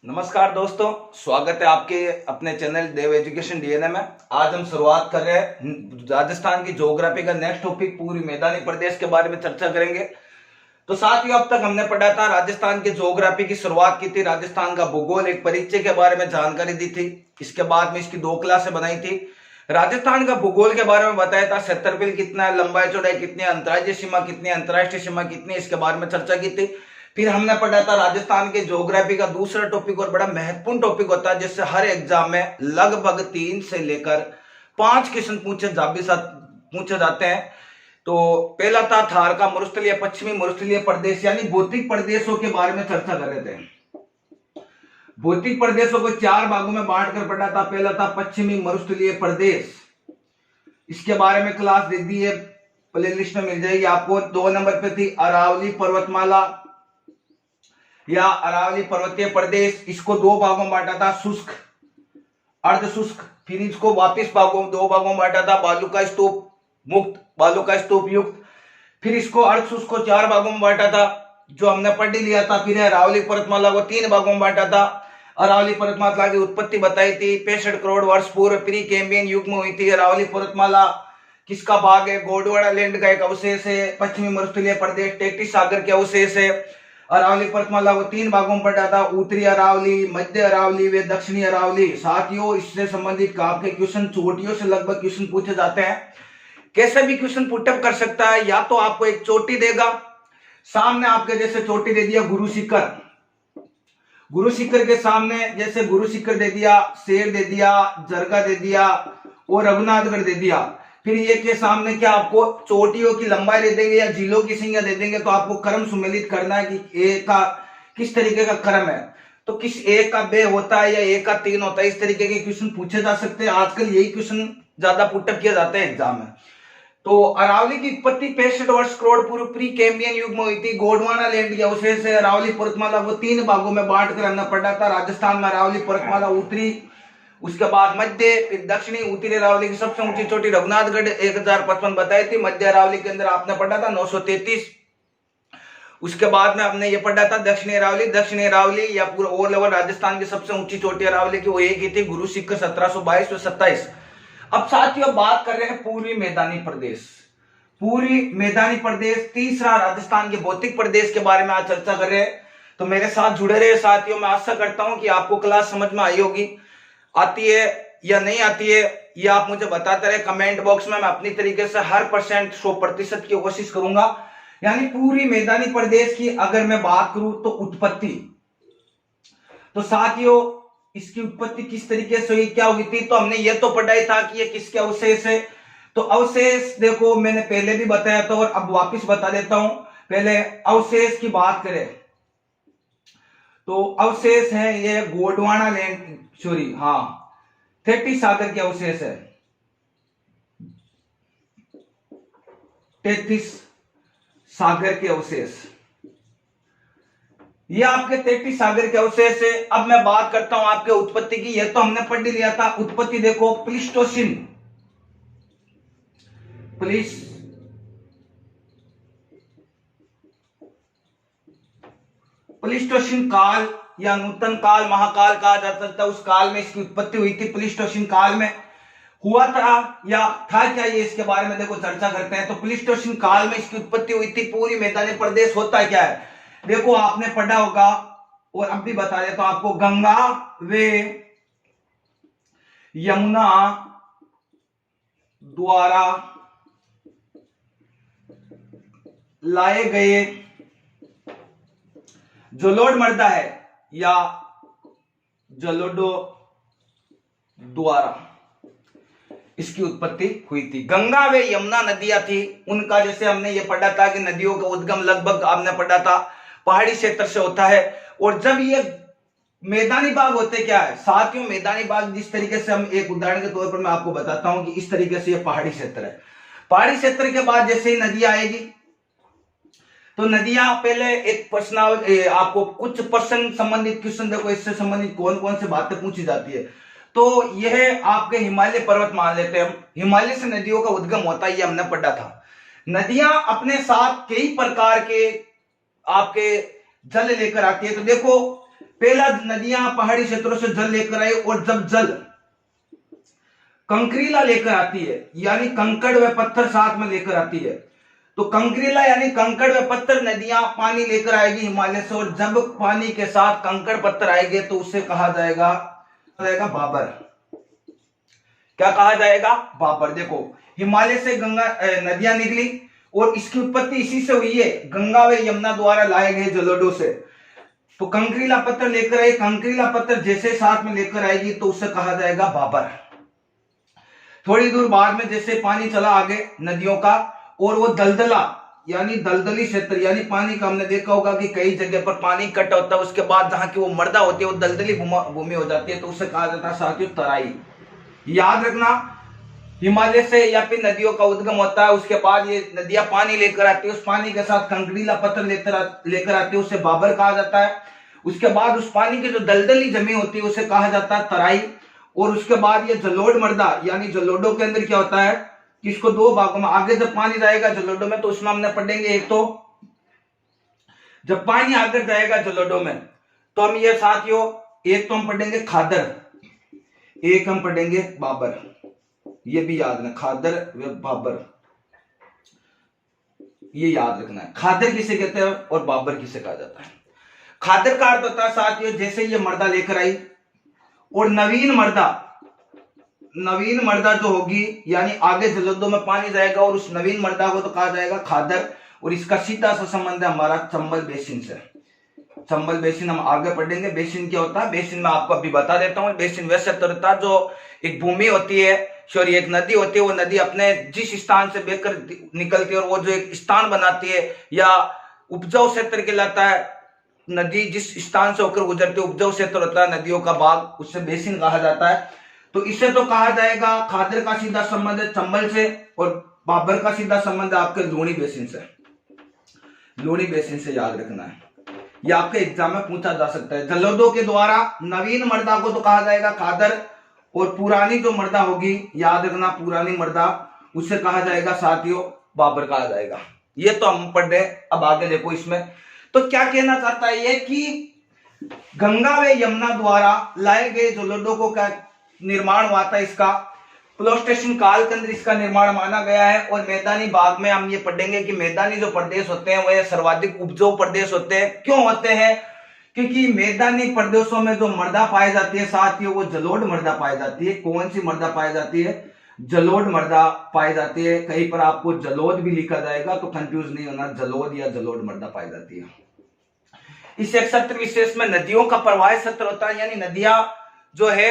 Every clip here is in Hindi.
नमस्कार दोस्तों, स्वागत है आपके अपने चैनल देव एजुकेशन डीएनए में। आज हम शुरुआत कर रहे हैं राजस्थान की ज्योग्राफी का नेक्स्ट टॉपिक पूरी मैदानी प्रदेश के बारे में चर्चा करेंगे। तो साथियों, अब तक हमने पढ़ा था राजस्थान की ज्योग्राफी की शुरुआत की थी, राजस्थान का भूगोल एक परिचय के बारे में जानकारी दी थी। इसके बाद में इसकी 2 क्लासें बनाई थी। राजस्थान का भूगोल के बारे में बताया था, क्षेत्रफल कितना है, लंबाई चौड़ाई कितनी है, अंतर्राज्यीय सीमा कितनी है, अंतर्राष्ट्रीय सीमा कितनी है, इसके बारे में चर्चा की थी। फिर हमने पढ़ा था राजस्थान के ज्योग्राफी का दूसरा टॉपिक और बड़ा महत्वपूर्ण टॉपिक होता है, जिससे हर एग्जाम में लगभग 3 से लेकर 5 क्वेश्चन पूछे जाते हैं। तो पहला था थार का मरुस्थलीय पश्चिमी मरुस्थलीय प्रदेश, यानी भौतिक प्रदेशों के बारे में चर्चा कर रहे थे। भौतिक प्रदेशों को 4 भागों में बांटकर पढ़ा था। पहला था पश्चिमी मरुस्थलीय प्रदेश, इसके बारे में क्लास दे दी है, प्ले लिस्ट में मिल जाएगी आपको। 2 नंबर पे थी अरावली पर्वतमाला या अरावली पर्वतीय प्रदेश, इसको 2 भागों में बांटा था, शुष्क अर्ध शुष्क। फिर इसको वापिस 2 भागों में बांटा था, बालू का स्तूप मुक्त, बालू का स्तूप युक्त। फिर इसको अर्ध शुष्क को 4 भागों में बांटा था, जो हमने पढ़ लिया था। फिर अरावली पर्वतमाला को 3 भागों में बांटा था। अरावली पर्वतमाला की उत्पत्ति बताई थी, 65 करोड़ वर्ष पूर्व प्री कैम्बियन युग में हुई थी। अरावली पर्वतमाला किसका भाग है? गोंडवाना लैंड का एक अवशेष है। पश्चिमी मरुस्थलीय प्रदेश टेटिस सागर के अवशेष है। अरावली पर्वतमाला को 3 भागों में पढ़ा था, उत्तरी अरावली, मध्य अरावली व दक्षिणी अरावली। साथियों, इससे संबंधित आपके क्वेश्चन चोटियों से लगभग क्वेश्चन पूछे जाते हैं। कैसे भी क्वेश्चन पुटअप कर सकता है, या तो आपको एक चोटी देगा सामने, आपके जैसे चोटी दे दिया गुरु शिखर, गुरु शिखर के सामने जैसे गुरु शिखर दे दिया, शेर दे दिया, जरगा दे दिया और रघुनाथगढ़ दे दिया। फिर ये के सामने क्या आपको चोटियों की लंबाई दे देंगे या जिलों की संख्या दे देंगे, तो आपको क्रम सुमेलित करना है कि ए का किस तरीके का क्रम है। तो किस ए का बे होता है या ए का 3 होता है, इस तरीके के क्वेश्चन पूछे जा सकते हैं। आजकल यही क्वेश्चन ज्यादा पुटअप किया जाते हैं एग्जाम में। तो अरावली की उत्पत्ति 65 वर्ष करोड़ पूर्व प्री कैम्बियन युग में हुई थी। गोंडवाना लैंड के अवशेष है। अरावली पर्वतमाला को 3 भागों में बांटकर हमने पढ़ा था। राजस्थान में अरावली पर्वतमाला उत्तरी, उसके बाद मध्य, फिर दक्षिणी। उत्तरी अरावली की सबसे ऊंची चोटी रघुनाथगढ़ 1055 बताई थी। मध्य अरावली के अंदर आपने पढ़ा था 933। उसके बाद में हमने ये पढ़ा था दक्षिणी अरावली। दक्षिणी अरावली या पूरा ओवर लेवल राजस्थान की सबसे ऊंची चोटी अरावली की वो एक ही थी, गुरु शिखर 1722 और 27। अब साथियों, बात कर रहे हैं पूर्वी मैदानी प्रदेश। पूर्वी मैदानी प्रदेश तीसरा राजस्थान के भौतिक प्रदेश के बारे में आज चर्चा कर रहे हैं। तो मेरे साथ जुड़े रहे साथियों। मैं आशा करता हूं कि आपको क्लास समझ में आई होगी। आती है या नहीं आती है, ये आप मुझे बताते रहे कमेंट बॉक्स में। मैं अपनी तरीके से हर 100% की कोशिश करूंगा। यानी पूरी मैदानी प्रदेश की अगर मैं बात करूं तो उत्पत्ति, तो साथियों इसकी उत्पत्ति किस तरीके से हुई, क्या हुई थी, तो हमने ये तो पढ़ा ही था कि ये किसके अवशेष है। तो अवशेष देखो, मैंने पहले भी बताया था और अब वापिस बता देता हूं। पहले अवशेष की बात करें तो अवशेष है ये गोंडवाना लैंड, सॉरी हाँ, टेटिस सागर के अवशेष है। टेटिस सागर के अवशेष, ये आपके टेटिस सागर के अवशेष है। अब मैं बात करता हूं आपके उत्पत्ति की। यह तो हमने पढ़ लिया था। उत्पत्ति देखो, प्लीस्टोसिन, प्लीस्टोसिन काल या नूतन काल, महाकाल कहा जा सकता है, उस काल में इसकी उत्पत्ति हुई थी। प्लीस्टोसिन काल में हुआ था या था क्या, ये इसके बारे में देखो चर्चा करते हैं। तो प्लीस्टोसिन काल में इसकी उत्पत्ति हुई थी। पूरी मैदानी प्रदेश होता क्या है, देखो आपने पढ़ा होगा और अब भी बता देता हूं आपको। गंगा वे यमुना द्वारा लाए गए जलोढ़ मृदा है या जलोढ़ों द्वारा इसकी उत्पत्ति हुई थी। गंगा व यमुना नदियां थी, उनका जैसे हमने ये पढ़ा था कि नदियों का उद्गम लगभग आपने पढ़ा था पहाड़ी क्षेत्र से होता है। और जब ये मैदानी भाग होते क्या है साथियों, मैदानी भाग जिस तरीके से हम एक उदाहरण के तौर पर मैं आपको बताता हूं कि इस तरीके से ये पहाड़ी क्षेत्र है। पहाड़ी क्षेत्र के बाद जैसे ही नदियां आएगी, तो नदियां पहले एक प्रश्न आपको कुछ पर्सन संबंधित क्वेश्चन देखो, इससे संबंधित कौन कौन से बातें पूछी जाती है। तो यह आपके हिमालय पर्वत मान लेते हैं हम, हिमालय से नदियों का उद्गम होता है, ये हमने पढ़ा था। नदियां अपने साथ कई प्रकार के आपके जल लेकर आती है। तो देखो पहला, नदियां पहाड़ी क्षेत्रों से जल लेकर आई, और जब जल कंकरीला लेकर आती है, यानी कंकड़ व पत्थर साथ में लेकर आती है, तो कंकरीला यानी कंकड़ व पत्थर नदियां पानी लेकर आएगी हिमालय से, और जब पानी के साथ कंकड़ पत्थर आएंगे तो उसे कहा जाएगा बाबर। क्या कहा जाएगा? बाबर। देखो, हिमालय से गंगा नदियां निकली और इसकी उत्पत्ति इसी से हुई है, गंगा व यमुना द्वारा लाए गए जलोढ़ों से। तो कंकरीला पत्थर लेकर आए, कंकरीला पत्थर जैसे साथ में लेकर आएगी तो उसे कहा जाएगा बाबर। थोड़ी दूर बाद में जैसे पानी चला आगे नदियों का, और वो दलदला यानी दलदली क्षेत्र, यानी पानी का हमने देखा होगा कि कई जगह पर पानी इकट्ठा होता है, उसके बाद जहां की वो मृदा होती है वो दलदली भूमि हो जाती है, तो उसे कहा जाता है साथियों तराई। याद रखना, हिमालय से या फिर नदियों का उद्गम होता है, उसके बाद ये नदियां पानी लेकर आती है, उस पानी के साथ कंकरीला पत्थर लेकर आती है, उसे बाबर कहा जाता है। उसके बाद उस पानी की जो दलदली जमी होती है उसे कहा जाता है तराई। और उसके बाद ये जलोढ़ मृदा, यानी जलोढ़ों के अंदर क्या होता है कि इसको दो भागों में, आगे जब पानी जाएगा जलोढ़ों में तो उसमें हमने पढ़ेंगे, एक तो जब पानी आगे जाएगा जलोढ़ों में तो हम ये साथियों, एक तो हम पढ़ेंगे खादर, एक हम पढ़ेंगे बाबर। ये भी याद रखना, खादर व बाबर, ये याद रखना है। खादर किसे कहते हैं और बाबर किसे कहा जाता है? खादर का अर्थ होता है साथियों, जैसे ये मृदा लेकर आई और नवीन मृदा जो होगी, यानी आगे जलोढ़ों में पानी जाएगा और उस नवीन मृदा को तो कहा जाएगा खादर। और इसका सीधा सा संबंध है हमारा चंबल बेसिन से। चंबल बेसिन हम आगे पढ़ेंगे। बेसिन क्या होता है? बेसिन मैं आपको अभी बता देता हूं। बेसिन वैसे तो होता है जो एक भूमि होती है, सॉरी एक नदी होती है, वो नदी अपने जिस स्थान से बहकर निकलती है और वो जो एक स्थान बनाती है या उपजाऊ क्षेत्र कहलाता है। नदी जिस स्थान से होकर गुजरती है उपजाऊ क्षेत्र होता है, नदियों का भाग, उससे बेसिन कहा जाता है। तो इसे तो कहा जाएगा, खादर का सीधा संबंध है चंबल से और बाबर का सीधा संबंध है आपके लूणी बेसिन से। लूणी बेसिन से याद रखना है, यह आपके एग्जाम में पूछा जा सकता है। जलोढ़ों के द्वारा नवीन मृदा को तो कहा जाएगा खादर, और पुरानी जो मृदा होगी, याद रखना पुरानी मृदा, उसे कहा जाएगा साथियों बाबर कहा जाएगा। ये तो हम पढ़ रहे। अब आगे देखो, इसमें तो क्या कहना चाहता है ये कि गंगा व यमुना द्वारा लाए गए जलोढ़ों को क्या निर्माण हुआ था, इसका प्लोस्टेशन काल के अंदर इसका निर्माण माना गया है। और मैदानी भाग में हम ये पढ़ेंगे कि मैदानी जो प्रदेश होते हैं वह सर्वाधिक उपजाऊ प्रदेश होते हैं। क्यों होते हैं? क्योंकि मैदानी प्रदेशों में जो मृदा पाई जाती है साथियों, वो जलोढ़ मृदा पाई जाती है। कौन सी मृदा पाई जाती है? जलोढ़ मृदा पाई जाती है। कहीं पर आपको जलोढ़ भी लिखा जाएगा तो कंफ्यूज नहीं होना, जलोढ़ या जलोढ़ मृदा पाई जाती है। इस एक सत्र विशेष में नदियों का प्रवाह सत्र होता है, यानी नदियां जो है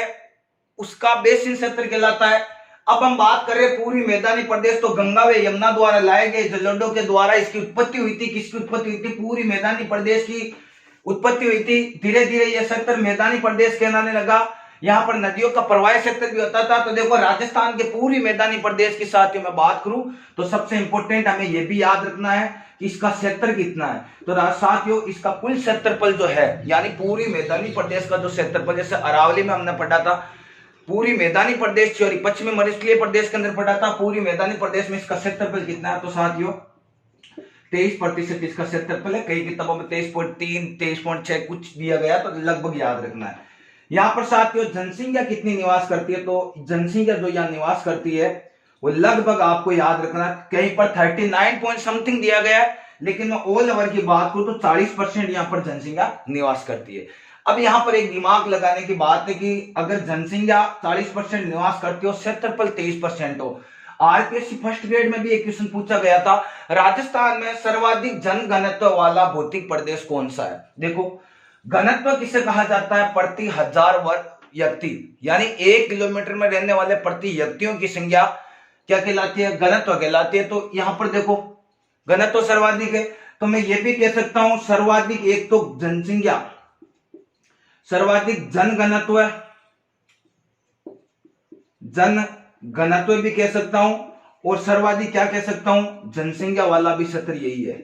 उसका बेसिन क्षेत्र कहलाता है। अब हम बात कर रहे हैं पूरी मैदानी प्रदेश, तो गंगा व यमुना द्वारा लाए गए जलोढ़ों के द्वारा इसकी उत्पत्ति हुई थी। किसकी उत्पत्ति हुई थी? पूरी मैदानी प्रदेश की उत्पत्ति हुई थी। धीरे धीरे यह क्षेत्र मैदानी प्रदेश कहलाने लगा। यहाँ पर नदियों का प्रवाह क्षेत्र भी होता था। तो देखो, राजस्थान के पूरी मैदानी प्रदेश की साथियों में बात करूं तो सबसे इंपॉर्टेंट हमें यह भी याद रखना है कि इसका क्षेत्र कितना है। तो साथियों, इसका कुल क्षेत्रफल जो है, यानी पूरी मैदानी प्रदेश का जो क्षेत्रफल, जैसे अरावली में हमने पढ़ा था पूरी मैदानी प्रदेश, सॉरी पश्चिमी मध्यस्थलीय प्रदेश के अंदर पढ़ा था पूरी मैदानी प्रदेश में इसका क्षेत्रफल कितना है, तो साथियों 23% इसका क्षेत्रफल है। कई किताबों में 23.3, 23.6 कुछ दिया गया, तो लगभग याद रखना है। यहाँ पर साथियों जनसंख्या कितनी निवास करती है, तो जनसंख्या जो यहाँ निवास करती है वो लगभग आपको याद रखना, कहीं पर 39 पॉइंट समथिंग दिया गया है, लेकिन मैं ऑल ओवर की बात करूं तो 40% यहाँ पर जनसंख्या निवास करती है। अब यहाँ पर एक दिमाग लगाने की बात है कि अगर जनसंख्या 40% निवास करती हो, क्षेत्रफल 23% हो। आरपीएससी फर्स्ट ग्रेड में भी एक क्वेश्चन पूछा गया था, राजस्थान में सर्वाधिक जनघनत्व वाला भौतिक प्रदेश कौन सा है। देखो, घनत्व किसे कहा जाता है? प्रति 1000 वर्ग व्यक्ति, यानी 1 किलोमीटर में रहने वाले प्रति व्यक्तियों की संख्या क्या कहलाती है? घनत्व कहलाती है। तो यहां पर देखो, घनत्व सर्वाधिक है, तो मैं ये भी कह सकता हूं सर्वाधिक, एक तो जनसंख्या, सर्वाधिक जन घनत्व है, जन घनत्व भी कह सकता हूं, और सर्वाधिक क्या कह सकता हूं? जनसंख्या वाला भी क्षेत्र यही है।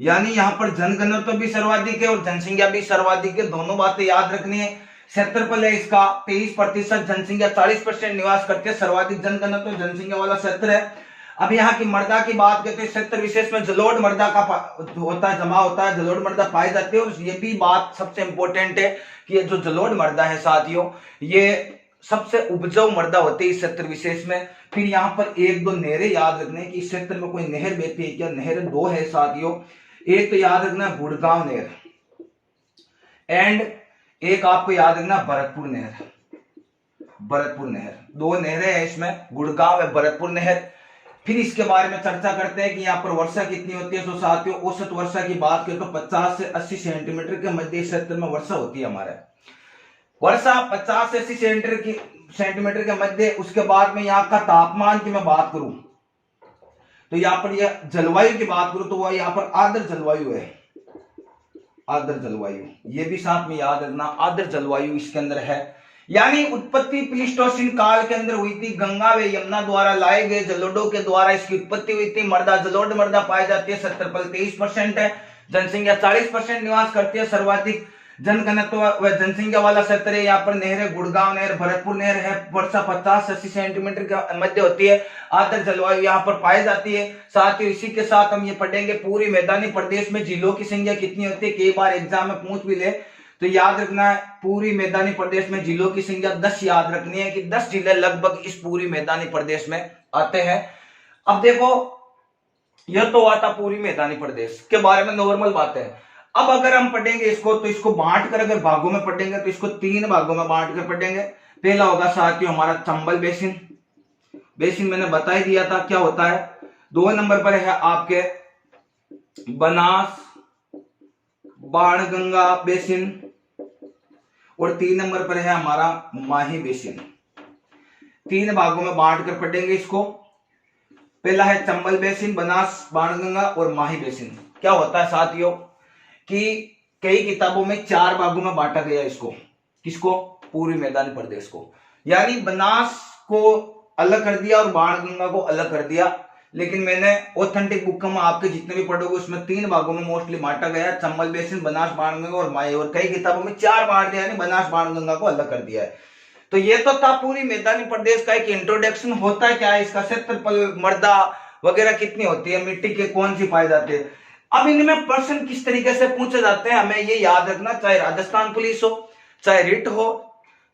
यानी यहां पर जनघनत्व भी सर्वाधिक है और जनसंख्या भी सर्वाधिक है। दोनों बातें याद रखनी है। क्षेत्रफल है इसका 23%, जनसंख्या 40% निवास करती है, सर्वाधिक जनघनत्व जनसंख्या वाला क्षेत्र है। अब यहाँ की मर्दा की बात करते हैं, क्षेत्र विशेष में जलोढ़ मर्दा का होता है, जमा होता है, जलोढ़ मर्दा पाई जाती है। और ये भी बात सबसे इंपॉर्टेंट है कि ये जो जलोढ़ मर्दा है साथियों, ये सबसे उपजाऊ मर्दा होती है इस क्षेत्र विशेष में। फिर यहाँ पर एक दो नहरें याद रखने की, इस क्षेत्र में कोई नहर बहती है क्या? नहर दो है साथियों। एक तो याद रखना गुड़गांव नहर, एंड एक आपको याद रखना भरतपुर नहर। भरतपुर नहर, दो नहरें हैं इसमें, गुड़गांव है, भरतपुर नहर। फिर इसके बारे में चर्चा करते हैं कि यहाँ पर वर्षा कितनी होती है। तो साथियों औसत वर्षा की बात करें तो 50 से 80 सेंटीमीटर के मध्य क्षेत्र में वर्षा होती है हमारे। वर्षा 50 से 80 सेंटीमीटर के मध्य। उसके बाद में यहाँ का तापमान की मैं बात करूं तो यहाँ पर यह जलवायु की बात करूं तो वह यहाँ पर आर्द्र जलवायु है। आर्द्र जलवायु, ये भी साथ में याद रखना, आर्द्र जलवायु इसके अंदर है। यानी उत्पत्ति प्लीस्टोसिन काल के अंदर हुई थी। गंगा व यमुना द्वारा लाए गए जलोढ़ों के द्वारा इसकी उत्पत्ति हुई थी। मर्दा जलोढ़ मर्दा पाई जाती है। क्षेत्रफल 23% है, जनसंख्या 40% निवास करती है। सर्वाधिक जनघनत्व व जनसंख्या वाला क्षेत्र है। यहाँ पर नहर गुड़गांव नहर, भरतपुर नहर है। वर्षा 50 से 80 सेंटीमीटर के मध्य होती है। आर्द्र जलवायु यहाँ पर पाई जाती है। साथ ही इसी के साथ हम ये पढ़ेंगे पूरी मैदानी प्रदेश में जिलों की संख्या कितनी होती है। कई बार एग्जाम में पूछ भी ले तो याद रखना है, पूरी मैदानी प्रदेश में जिलों की संख्या 10 याद रखनी है कि 10 जिले लगभग इस पूरी मैदानी प्रदेश में आते हैं। अब देखो, यह तो आता पूरी मैदानी प्रदेश के बारे में नॉर्मल बात है। अब अगर हम पढ़ेंगे इसको तो इसको बांट कर अगर भागों में पढ़ेंगे तो इसको 3 भागों में बांट कर पढ़ेंगे। पहला होगा साथियों हमारा चंबल बेसिन। बेसिन मैंने बता ही दिया था क्या होता है। 2 नंबर पर है आपके बनास बाणगंगा बेसिन, और 3 नंबर पर है हमारा माही बेसिन। 3 भागों में बांट कर पढ़ेंगे इसको। पहला है चंबल बेसिन, बनास बाणगंगा और माही बेसिन। क्या होता है साथियों कि कई किताबों में 4 भागों में बांटा गया इसको। किसको? पूर्वी मैदानी प्रदेश को। यानी बनास को अलग कर दिया और बाणगंगा को अलग कर दिया। लेकिन मैंने ऑथेंटिक बुक में आपके जितने भी पढ़ोगे उसमें 3 भागों में मोस्टली बांटा गया है, चंबल बेसिन, बनास बाणगंगा और माही। और कई किताबों में 4 बांट दिया, यानी बनास बाणगंगा को अलग कर दिया है। तो ये तो था पूरी मैदानी प्रदेश का एक इंट्रोडक्शन। होता है क्या है इसका, क्षेत्रफल, मर्दा वगैरह कितनी होती है, मिट्टी के कौन सी पाई जाती है। अब इनमें प्रश्न किस तरीके से पूछे जाते हैं हमें ये याद रखना। चाहे राजस्थान पुलिस हो, चाहे रिट हो,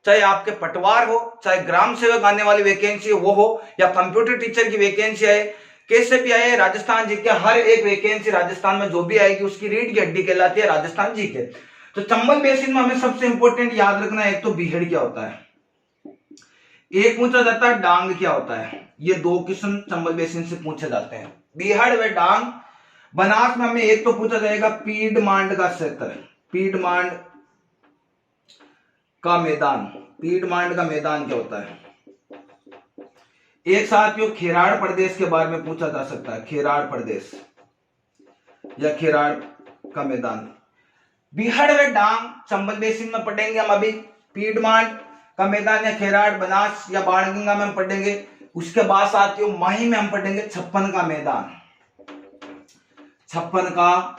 चाहे आपके पटवार हो, चाहे ग्राम सेवक आने वाली वैकेंसी वो हो, या कंप्यूटर टीचर की वैकेंसी आए, कैसे भी आए, राजस्थान जी के हर एक वैकेंसी राजस्थान में जो भी आएगी उसकी रीढ़ की हड्डी कहलाती है राजस्थान जी के। तो चंबल बेसिन में हमें सबसे इंपॉर्टेंट याद रखना है, एक तो बीहड़ क्या होता है, एक पूछा जाता है डांग क्या होता है। ये 2 क्वेश्चन चंबल बेसिन से पूछे जाते हैं, बीहड़ व डांग। बनास में हमें एक तो पूछा जाएगा पीडमांड का क्षेत्र, पीडमांड का मैदान। पीडमांड का मैदान क्या होता है। एक साथियों खेराड़ प्रदेश के बारे में पूछा जा सकता है, खेराड़ प्रदेश या खेराड़ का मैदान। बीहड़ व डांग चंबल बेसिन में पढ़ेंगे हम अभी। पीडमांड का मैदान या खेराड़, बनास या बाणगंगा में हम पढ़ेंगे। उसके बाद साथियों माही में हम पढ़ेंगे 56 का मैदान। 56 का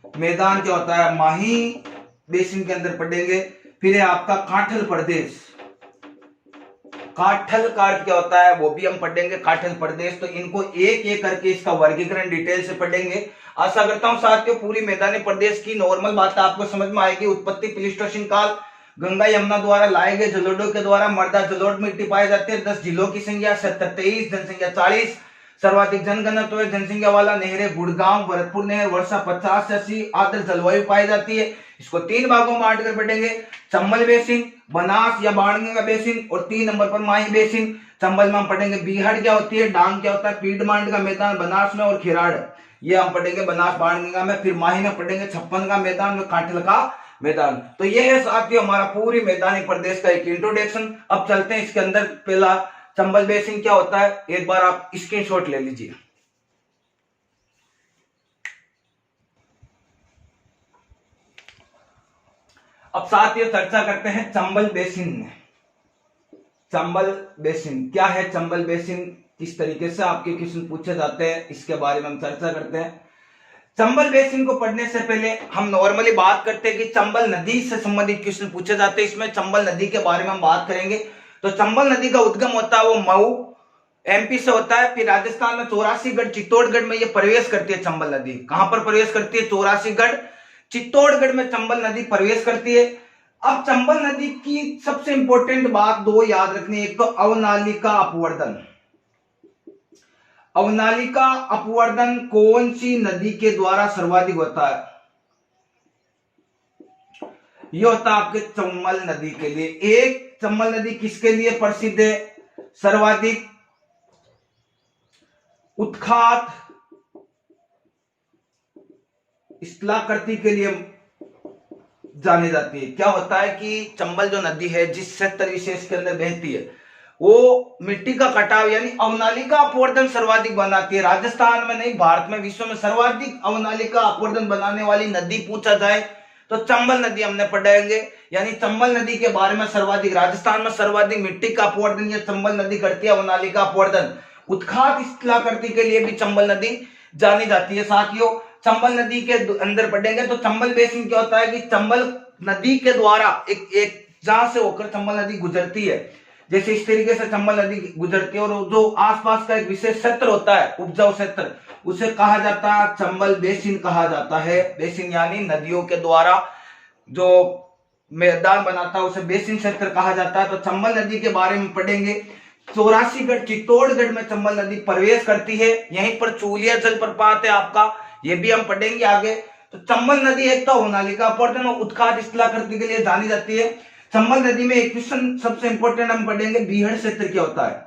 मैदान क्या होता है, माही बेसिन के अंदर पढ़ेंगे। फिर है आपका काठल प्रदेश। काठल का अर्थ क्या होता है वो भी हम पढ़ेंगे, काठल प्रदेश। तो इनको एक एक करके इसका वर्गीकरण डिटेल से पढ़ेंगे। आशा करता हूं साथियों पूरी मैदानी प्रदेश की नॉर्मल बात आपको समझ में आएगी। उत्पत्ति प्लीस्टोसिन काल, गंगा यमुना द्वारा लाए गए जलोढ़ों के द्वारा मर्दा जलोढ़ मिट्टी पाई जाती है। 10 जिलों की संख्या 23, जनसंख्या 40, सर्वाधिक जनघनत्व जनसंख्या वाला नहर गुड़गांव भरतपुर नहर। वर्षा 50 से 80, आर्द्र जलवायु पाई जाती है। इसको 3 भागों में बांट कर पढ़ेंगे, चंबल बेसिन, बनास या बाणगंगा बेसिन और 3 नंबर पर माही बेसिन। चंबल में हम पढ़ेंगे बीहड़ क्या होती है, डांग क्या होता है, पीडमांड का मैदान बनास में, और खेराड़ ये हम पढ़ेंगे बनास बाणगंगा में। फिर माही में पढ़ेंगे 56 का मैदान में, काठल का मैदान। तो ये है साथियों हमारा पूरी मैदानी प्रदेश का एक इंट्रोडक्शन। अब चलते हैं इसके अंदर। पहला चंबल बेसिन क्या होता है, एक बार आप स्क्रीनशॉट ले लीजिए। अब साथियों चर्चा करते हैं चंबल बेसिन। चंबल बेसिन क्या है, चंबल बेसिन किस तरीके से आपके क्वेश्चन पूछे जाते हैं, इसके बारे में हम चर्चा करते हैं। चंबल बेसिन को पढ़ने से पहले हम नॉर्मली बात करते हैं कि चंबल नदी से संबंधित क्वेश्चन पूछे जाते हैं। इसमें चंबल नदी के बारे में हम बात करेंगे। तो चंबल नदी का उद्गम होता है वो मऊ एमपी से होता है। फिर राजस्थान में 84गढ़ चित्तौड़गढ़ में ये प्रवेश करती है चंबल नदी। कहां पर प्रवेश करती है? 84गढ़ चित्तौड़गढ़ में चंबल नदी प्रवेश करती है। अब चंबल नदी की सबसे इंपॉर्टेंट बात दो याद रखनी, एक तो अवनालिका अपवर्तन। अवनालिका अपवर्तन कौन सी नदी के द्वारा सर्वाधिक होता है? यह होता है आपके चंबल नदी के लिए। एक चंबल नदी किसके लिए प्रसिद्ध है? सर्वाधिक उत्खात स्थलाकृति के लिए जानी जाती है। क्या होता है कि चंबल जो नदी है जिस क्षेत्र विशेष के अंदर बहती है वो मिट्टी का कटाव यानी अवनालिका अपवर्तन सर्वाधिक बनाती है। राजस्थान में नहीं, भारत में, विश्व में सर्वाधिक अवनालिका अपवर्तन बनाने वाली नदी पूछा जाए तो चंबल नदी हमने पढ़ेंगे। यानी चंबल नदी के बारे में सर्वाधिक, राजस्थान में सर्वाधिक मिट्टी का अपवर्तन ये चंबल नदी करती है। अवनालिका अपवर्तन उत्खात स्थलाकृति के लिए भी चंबल नदी जानी जाती है। साथियों चंबल नदी के अंदर पढ़ेंगे तो चंबल बेसिन क्या होता है कि चंबल नदी के द्वारा एक जहां से होकर चंबल नदी गुजरती है, जैसे इस तरीके से चंबल नदी गुजरती है और जो आसपास का एक विशेष क्षेत्र होता है, उपजाऊ क्षेत्र, उसे कहा जाता है चंबल बेसिन कहा जाता है। बेसिन यानी नदियों के द्वारा जो मैदान बनाता है उसे बेसिन क्षेत्र कहा जाता है। तो चंबल नदी के बारे में पढ़ेंगे। 84गढ़ चित्तौड़गढ़ में चंबल नदी प्रवेश करती है। यहीं पर चूलिया जलप्रपात है आपका, ये भी हम पढ़ेंगे आगे। तो चंबल नदी एक तो अवनालिका अपवर्तन और उत्खात स्थलाकृति के लिए जानी जाती है। चंबल नदी में एक क्वेश्चन सबसे इंपॉर्टेंट हम पढ़ेंगे, बीहड़ क्षेत्र क्या होता है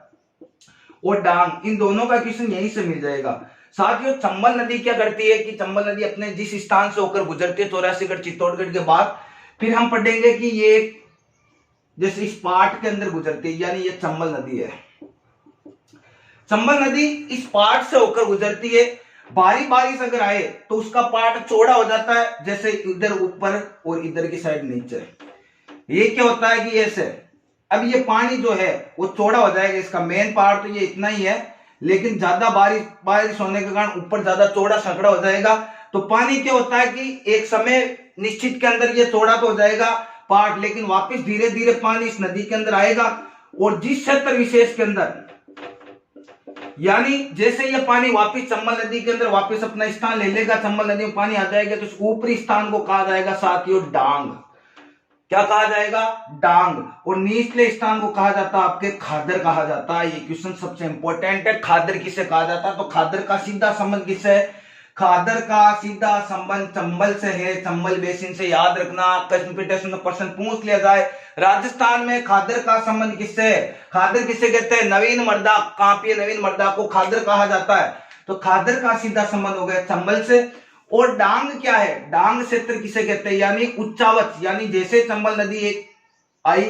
और डांग, इन दोनों का क्वेश्चन यहीं से मिल जाएगा। साथियों चंबल नदी क्या करती है कि चंबल नदी अपने जिस स्थान से होकर गुजरती है 84गढ़ चित्तौड़गढ़ के बाद, फिर हम पढ़ेंगे कि ये जैसे इस पाट के अंदर गुजरती है, यानी ये चंबल नदी है। चंबल नदी इस पाट से होकर गुजरती है। भारी बारिश अगर आए तो उसका पाट चौड़ा हो जाता है, जैसे इधर ऊपर और इधर की साइड नीचे। ये क्या होता है कि ऐसे अब ये पानी जो है वो चौड़ा हो जाएगा। इसका मेन पार्ट तो ये इतना ही है, लेकिन ज्यादा बारिश होने के कारण ऊपर ज्यादा चौड़ा संकड़ा हो जाएगा। तो पानी क्या होता है कि एक समय निश्चित के अंदर ये चौड़ा तो हो जाएगा पार्ट, लेकिन वापस धीरे धीरे पानी इस नदी के अंदर आएगा और जिस क्षेत्र विशेष के अंदर, यानी जैसे ये पानी वापस चंबल नदी के अंदर वापस अपना स्थान ले लेगा, चंबल नदी में पानी आ जाएगा, तो इस ऊपरी स्थान को कहा जाएगा साथियों डांग। क्या कहा जाएगा? डांग। और निचले स्थान को कहा जाता है आपके खादर कहा जाता है। ये क्वेश्चन सबसे इंपॉर्टेंट है। खादर किसे कहा जाता है? तो खादर का सीधा संबंध किससे है? खादर का सीधा संबंध चंबल से है, चंबल बेसिन से। याद रखना, कंपटीशन में क्वेश्चन पूछ लिया जाए, राजस्थान में खादर का संबंध किससे है? खादर किसे कहते हैं? नवीन मृदा, कांपीय नवीन मृदा को खादर कहा जाता है। तो खादर का सीधा संबंध हो गया चंबल से। और डांग क्या है? डांग क्षेत्र किसे कहते हैं? यानी उच्चावच, यानी जैसे चंबल नदी एक आई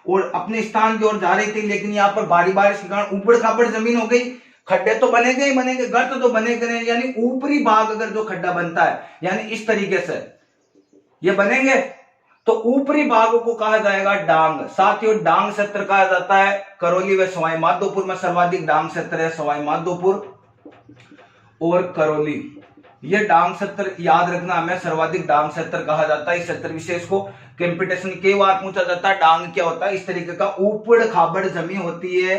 और अपने स्थान की ओर जा रही थी, लेकिन यहाँ पर भारी बारिश के कारण ऊबड़ खाबड़ जमीन हो गई, खड्डे तो बनेंगे ही बनेंगे, गर्त तो बनेंगे नहीं, यानी ऊपरी भाग अगर जो खड्डा बनता है, यानी इस तरीके से ये बनेंगे, तो ऊपरी भागों को कहा जाएगा डांग। साथियों डांग क्षेत्र कहा जाता है करौली व सवाई माधोपुर में सर्वाधिक डांग क्षेत्र है, सवाई माधोपुर और करौली। ये डांग क्षेत्र याद रखना हमें, सर्वाधिक डांग क्षेत्र कहा जाता है। इस क्षेत्र विशेष को कंपटीशन कई बार पूछा जाता है डांग क्या होता है। इस तरीके का ऊपड़ खाबड़ जमीन होती है,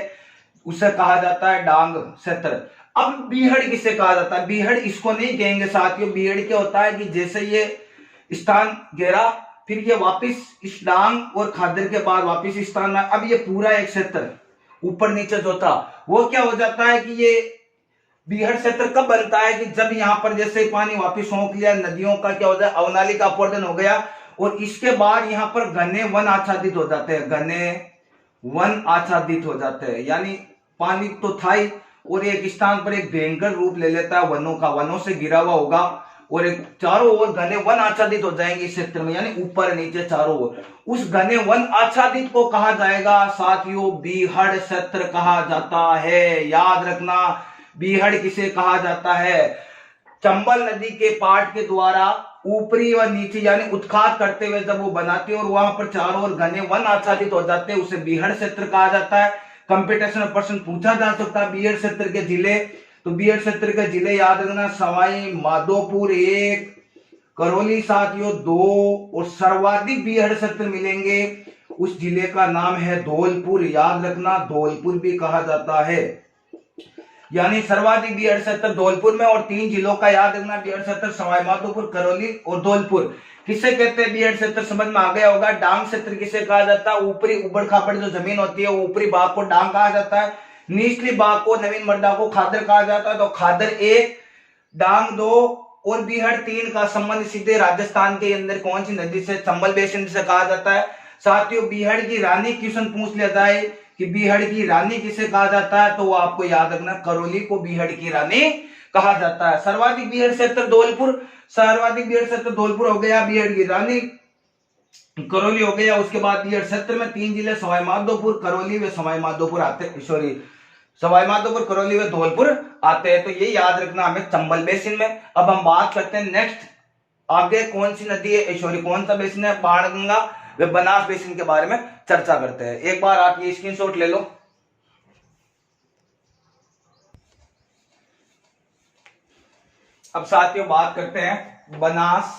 उसे कहा जाता है डांग क्षेत्र। अब बीहड़ किसे कहा जाता है? बीहड़ इसको नहीं कहेंगे साथियों। बीहड़ क्या होता है कि जैसे ये स्थान घेरा, फिर ये वापिस इस डांग और खादर के बाद वापिस इस स्थान में, अब ये पूरा एक क्षेत्र ऊपर नीचे जो था वो क्या हो जाता है कि ये बीहड़ क्षेत्र कब बनता है कि जब यहाँ पर जैसे पानी वापिस सोख लिया, नदियों का क्या होता है अवनालिका अपवर्तन हो गया और इसके बाद यहाँ पर घने वन आच्छादित हो जाते हैं, घने वन आच्छादित हो जाते हैं। यानी पानी तो था ही और एक स्थान पर एक भयंकर रूप ले लेता है वनों का, वनों से घिरा हुआ होगा और एक चारों ओर घने वन आच्छादित हो जाएंगे इस क्षेत्र में, यानी ऊपर नीचे चारों ओर। उस घने वन आच्छादित को कहा जाएगा साथियों बीहड़ क्षेत्र कहा जाता है। याद रखना, बीहड़ किसे कहा जाता है? चंबल नदी के पाट के द्वारा ऊपरी व नीचे यानी उत्खात करते हुए जब वो बनाती है और वहां पर चारों ओर घने वन आच्छादित हो जाते हैं, उसे बीहड़ क्षेत्र कहा जाता है। कंपटीशन में प्रश्न पूछा जा सकता है बीहड़ क्षेत्र के जिले, तो बीहड़ क्षेत्र के जिले याद रखना, सवाई माधोपुर 1, करौली साथियों 2 और सर्वाधिक बीहड़ क्षेत्र मिलेंगे उस जिले का नाम है धौलपुर। याद रखना, धौलपुर भी कहा जाता है। यानी सर्वाधिक बीहड़ क्षेत्र धौलपुर में, और 3 जिलों का याद रखना बीहड़ क्षेत्र सवाई माधोपुर, करौली और धौलपुर। किसे कहते हैं बीहड़ क्षेत्र, समझ में आ गया होगा। डांग क्षेत्र किसे कहा जाता है, ऊपरी उबड़ खाबड़ जो जमीन होती है ऊपरी भाग को डांग कहा जाता है, निचली भाग को नवीन मृदा को खादर कहा जाता है। तो खादर 1, डांग 2 और बीहड़ 3 का संबंध सीधे राजस्थान के अंदर कौन सी नदी से, चंबल बेसिन से कहा जाता है। साथियों बीहड़ की रानी क्वेश्चन पूछ लिया जाए कि बीहड़ की रानी किसे कहा जाता है, तो वो आपको याद रखना करौली को बीहड़ की रानी कहा जाता है। सर्वाधिक बीहड़ क्षेत्र धौलपुर, सर्वाधिक बीहड़ क्षेत्र धौलपुर हो गया, बीहड़ की रानी करौली हो गया। उसके बाद बीहड़ क्षेत्र में 3 जिले सवाई माधोपुर, करौली व सवाई माधोपुर आते हैं, सॉरी सवाई माधोपुर, करौली व धौलपुर आते हैं। तो ये याद रखना हमें चंबल बेसिन में। अब हम बात करते हैं नेक्स्ट, आगे कौन सी नदी है, सॉरी कौन सा बेसिन है, बाणगंगा व बनास बेसिन के बारे में चर्चा करते हैं। एक बार आप ये स्क्रीनशॉट ले लो। अब साथियों बात करते हैं बनास,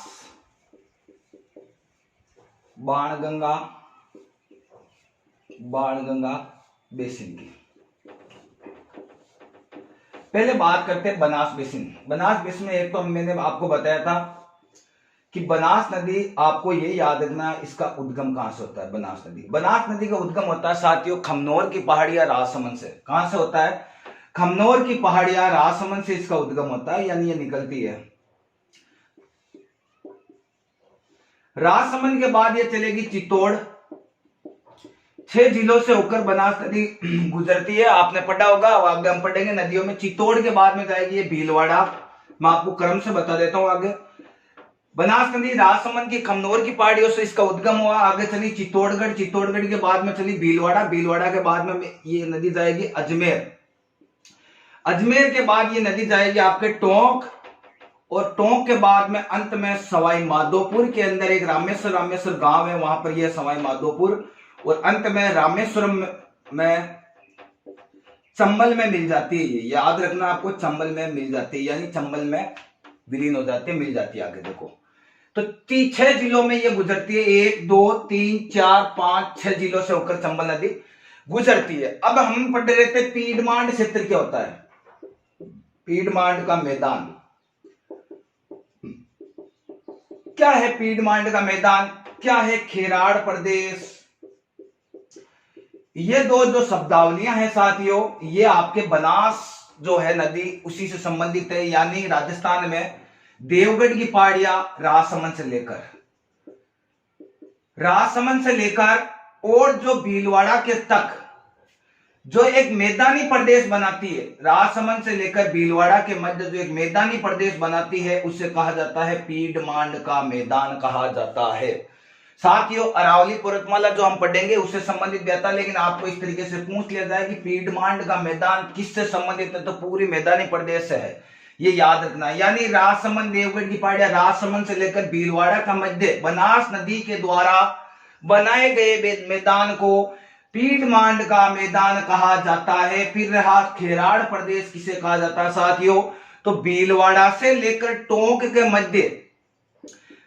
बाणगंगा, बाणगंगा बेसिन की। पहले बात करते हैं बनास बेसिन। बनास बेसिन में एक तो मैंने आपको बताया था कि बनास नदी, आपको ये याद रखना इसका उद्गम कहां से होता है। बनास नदी, बनास नदी का उद्गम होता है साथियों खमनोर की पहाड़ियां राजसमंद से। कहां से होता है, खमनोर की पहाड़ियां राजसमंद से इसका उद्गम होता है, यानी ये निकलती है राजसमंद के बाद ये चलेगी चित्तौड़, 6 जिलों से होकर बनास नदी गुजरती है। आपने पढ़ा होगा, आगे हम पढ़ेंगे नदियों में। चित्तौड़ के बाद में जाएगी ये भीलवाड़ा, मैं आपको क्रम से बता देता हूं आगे। बनास नदी राजसमंद की खमनोर की पहाड़ियों से इसका उद्गम हुआ, आगे चली चित्तौड़गढ़, चित्तौड़गढ़ के बाद में चली भीलवाड़ा, भीलवाड़ा के बाद में ये नदी जाएगी अजमेर, अजमेर के बाद ये नदी जाएगी आपके टोंक, और टोंक के बाद में अंत में सवाई माधोपुर के अंदर एक रामेश्वर, रामेश्वर गांव है, वहां पर यह सवाई माधोपुर, और अंत में रामेश्वरम में चंबल में मिल जाती है। ये याद रखना आपको, चंबल में मिल जाती है, यानी चंबल में विलीन हो जाती है, मिल जाती है। आगे देखो तो 6 जिलों में ये गुजरती है, 1 2 3 4 5 6 जिलों से होकर चंबल नदी गुजरती है। अब हम पढ़ रहे थे पीडमांड क्षेत्र क्या होता है, पीडमांड का मैदान क्या है, पीडमांड का मैदान क्या है, खेराड़ प्रदेश। ये दो जो शब्दावलियां हैं साथियों, ये आपके बनास जो है नदी उसी से संबंधित है, यानी राजस्थान में देवगढ़ की पहाड़ियां राजसमंद से लेकर और जो भीलवाड़ा के तक जो एक मैदानी प्रदेश बनाती है, राजसमंद से लेकर भीलवाड़ा के मध्य जो एक मैदानी प्रदेश बनाती है, उसे कहा जाता है पीडमांड का मैदान कहा जाता है। साथियों अरावली पर्वतमाला जो हम पढ़ेंगे उससे संबंधित रहता है, लेकिन आपको इस तरीके से पूछ लिया जाए कि पीडमांड का मैदान किससे संबंधित है, तो पूरी मैदानी प्रदेश से है, ये याद रखना। यानी राजसमंद देवगढ़ की पहाड़ियां राजसमंद से लेकर भीलवाड़ा का मध्य बनास नदी के द्वारा बनाए गए मैदान को पीडमांड का मैदान कहा जाता है। फिर रहा खेराड़ प्रदेश किसे कहा जाता है साथियों, तो भीलवाड़ा से लेकर टोंक के मध्य,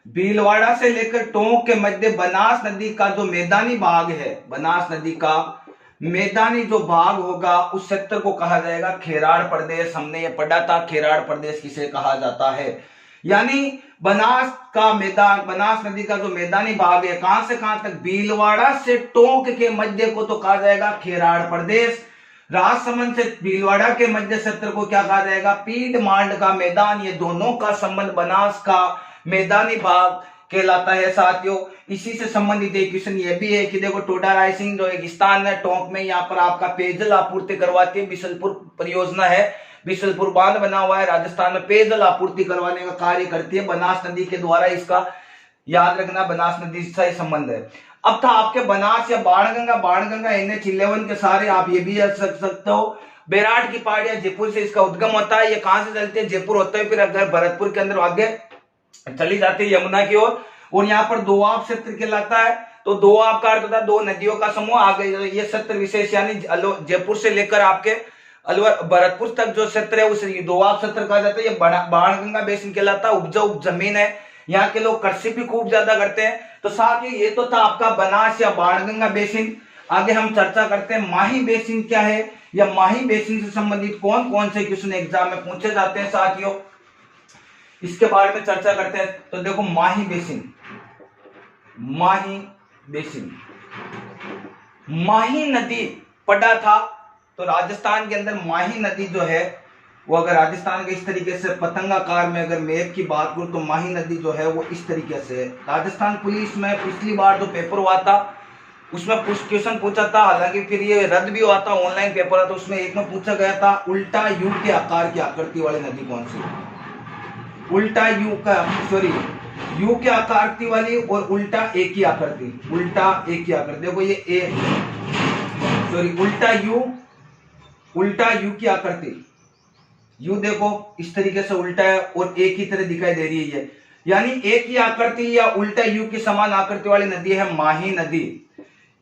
भीलवाड़ा से लेकर टोंक के मध्य बनास नदी का जो मैदानी भाग है, बनास नदी का मैदानी जो भाग होगा उस क्षेत्र को कहा जाएगा खेराड़ प्रदेश। हमने ये पढ़ा था खेराड़ प्रदेश किसे कहा जाता है, यानी बनास का मैदान, बनास नदी का जो मैदानी भाग है कहां से कहां तक, भीलवाड़ा से टोंक के मध्य को तो कहा जाएगा खेराड़ प्रदेश। राजसमंद से भीलवाड़ा के मध्य क्षेत्र को क्या कहा जाएगा, पीडमांड का मैदान। ये दोनों का संबंध बनास का मैदानी भाग कहलाता है साथियों। इसी से संबंधित एक क्वेश्चन ये भी है कि देखो टोडा रायसिंह जो एक स्थान है टोंक में, यहाँ पर आपका पेयजल आपूर्ति करवाती है, बिशलपुर परियोजना है, बिशलपुर बांध बना हुआ है राजस्थान में, पेयजल आपूर्ति करवाने का कार्य करती है बनास नदी के द्वारा। इसका याद रखना बनास नदी से संबंध है। अब था आपके बनास या बाणगंगा, बाणगंगा NH11 के सारे आप ये भी याद रख सकते हो। बैराट की पहाड़ियां जयपुर से इसका उद्गम होता है, ये कहां से चलती है, जयपुर होता है, फिर अगर भरतपुर के अंदर आगे चली जाती है यमुना की ओर, और यहाँ पर दोआब क्षेत्र कहलाता है। तो दोआब का अर्थ होता है दो नदियों का समूह। आगे ये क्षेत्र विशेष यानी जयपुर से लेकर आपके अलवर भरतपुर तक जो क्षेत्र है उसे दोआब क्षेत्र कहा जाता है। ये बाणगंगा बेसिन कहलाता है, उपजाऊ जमीन है, यहाँ के लोग कृषि भी खूब ज्यादा करते हैं। तो साथ ही ये तो था आपका बनास या बाणगंगा बेसिन। आगे हम चर्चा करते हैं माही बेसिन क्या है, या माही बेसिन से संबंधित कौन कौन से क्वेश्चन एग्जाम में पूछे जाते हैं साथियों, इसके बारे में चर्चा करते हैं। तो देखो माही बेसिन, माही बेसिन, माही नदी पड़ा था। तो राजस्थान के अंदर माही नदी जो है वो, अगर राजस्थान के इस तरीके से पतंगाकार में अगर मैप की बात करूं तो माही नदी जो है वो इस तरीके से है। राजस्थान पुलिस में पिछली बार जो पेपर हुआ था उसमें कुछ क्वेश्चन पूछा था, हालांकि फिर ये रद्द भी हुआ था, ऑनलाइन पेपर था, तो उसमें एक में पूछा गया था उल्टा यू के आकार की आकृति वाली नदी कौन सी, उल्टा यू का, सॉरी यू के आकृति वाली और उल्टा ए की आकृति, उल्टा ए की आकृति। देखो ये ए, सॉरी उल्टा यू की आकृति, यू देखो इस तरीके से उल्टा है और ए की तरह दिखाई दे रही है, यानी ए की आकृति या उल्टा यू की समान आकृति वाली नदी है माही नदी।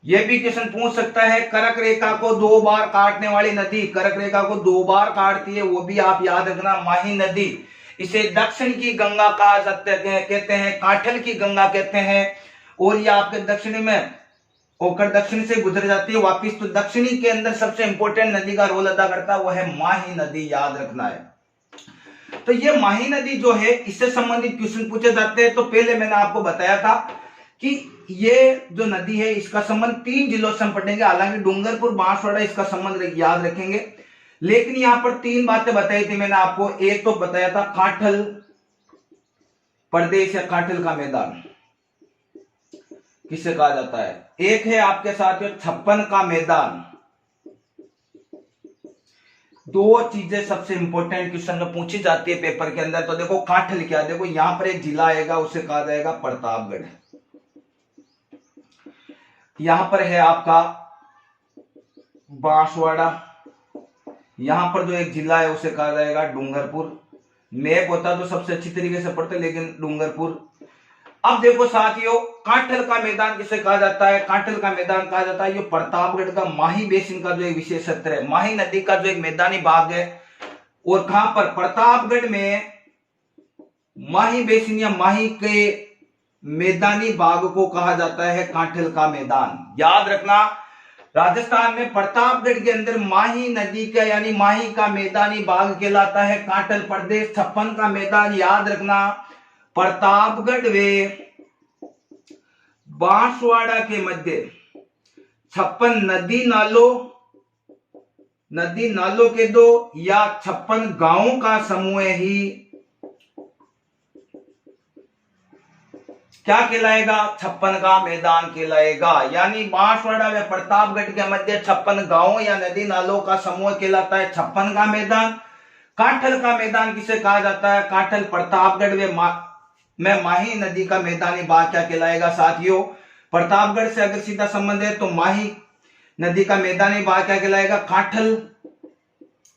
यह भी क्वेश्चन पूछ सकता है कर्क रेखा को 2 बार काटने वाली नदी, कर्क रेखा को 2 बार काटती है, वो भी आप याद रखना माही नदी। इसे दक्षिण की गंगा कहा जाता है, कहते हैं, काठल की गंगा कहते हैं, और ये आपके दक्षिणी में होकर दक्षिण से गुजर जाती है वापिस। तो दक्षिणी के अंदर सबसे इंपॉर्टेंट नदी का रोल अदा करता है वो है माही नदी, याद रखना है। तो ये माही नदी जो है इससे संबंधित क्वेश्चन पूछे जाते हैं। तो पहले मैंने आपको बताया था कि ये जो नदी है इसका संबंध 3 जिलों से हम पढ़ेंगे, हालांकि डूंगरपुर बांसवाड़ा इसका संबंध याद रखेंगे, लेकिन यहां पर 3 बातें बताई थी मैंने आपको। एक तो बताया था काठल प्रदेश या काठल का मैदान किसे कहा जाता है, एक है आपके साथियों छप्पन का मैदान। 2 चीजें सबसे इंपॉर्टेंट क्वेश्चन में पूछी जाती है पेपर के अंदर। तो देखो काठल क्या, देखो यहां पर एक जिला आएगा उसे कहा जाएगा प्रतापगढ़, यहां पर है आपका बांसवाड़ा, यहां पर जो एक जिला है उसे कहा जाएगा डूंगरपुर। मैप होता तो सबसे अच्छी तरीके से पढ़ते, लेकिन डूंगरपुर। अब देखो साथियों काठल का मैदान किसे कहा जाता है, काठल का मैदान कहा जाता है ये प्रतापगढ़ का माही बेसिन का जो एक विशेष क्षेत्र है, माही नदी का जो एक मैदानी भाग है, और कहां पर, प्रतापगढ़ में माही बेसिन या माही के मैदानी भाग को कहा जाता है काठल का मैदान। याद रखना राजस्थान में प्रतापगढ़ के अंदर माही नदी का यानी माही का मैदानी भाग कहलाता है काठल प्रदेश। छप्पन का मैदान याद रखना प्रतापगढ़ वे बांसवाड़ा के मध्य 56 नदी नालों के 2 या 56 गांवों का समूह ही क्या कहलाएगा, 56 का मैदान कहलाएगा। यानी बांसवाड़ा व प्रतापगढ़ के मध्य 56 गांवों या नदी नालों का समूह कहलाता है 56 का मैदान। काठल का मैदान किसे कहा जाता है, काठल प्रतापगढ़ में माही नदी का मैदानी भाग क्या कहलाएगा साथियों, प्रतापगढ़ से अगर सीधा संबंध है तो माही नदी का मैदानी भाग क्या कहलाएगा, काठल।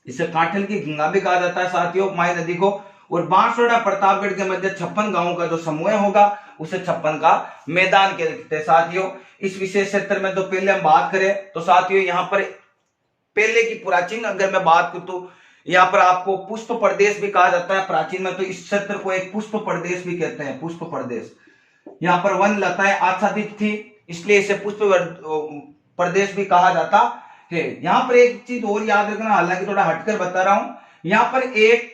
इसे काठल की गंगा भी कहा जाता है साथियों माही नदी को। और बांसवाड़ा प्रतापगढ़ के मध्य 56 गांवों का जो समूह होगा उसे 56 का मैदान कहते हैं साथियों। इस विशेष क्षेत्र में तो पहले हम बात करें तो साथियों यहाँ पर पहले की प्राचीन अगर मैं बात करूं तो यहाँ पर आपको पुष्प प्रदेश भी कहा जाता है प्राचीन में, तो इस क्षेत्र को एक पुष्प प्रदेश भी कहते हैं, पुष्प प्रदेश। यहाँ पर वन लताएं आच्छादित थी इसलिए इसे पुष्प प्रदेश भी कहा जाता है। यहाँ पर एक चीज और याद रखना, हालांकि थोड़ा हटकर बता रहा हूं, यहाँ पर एक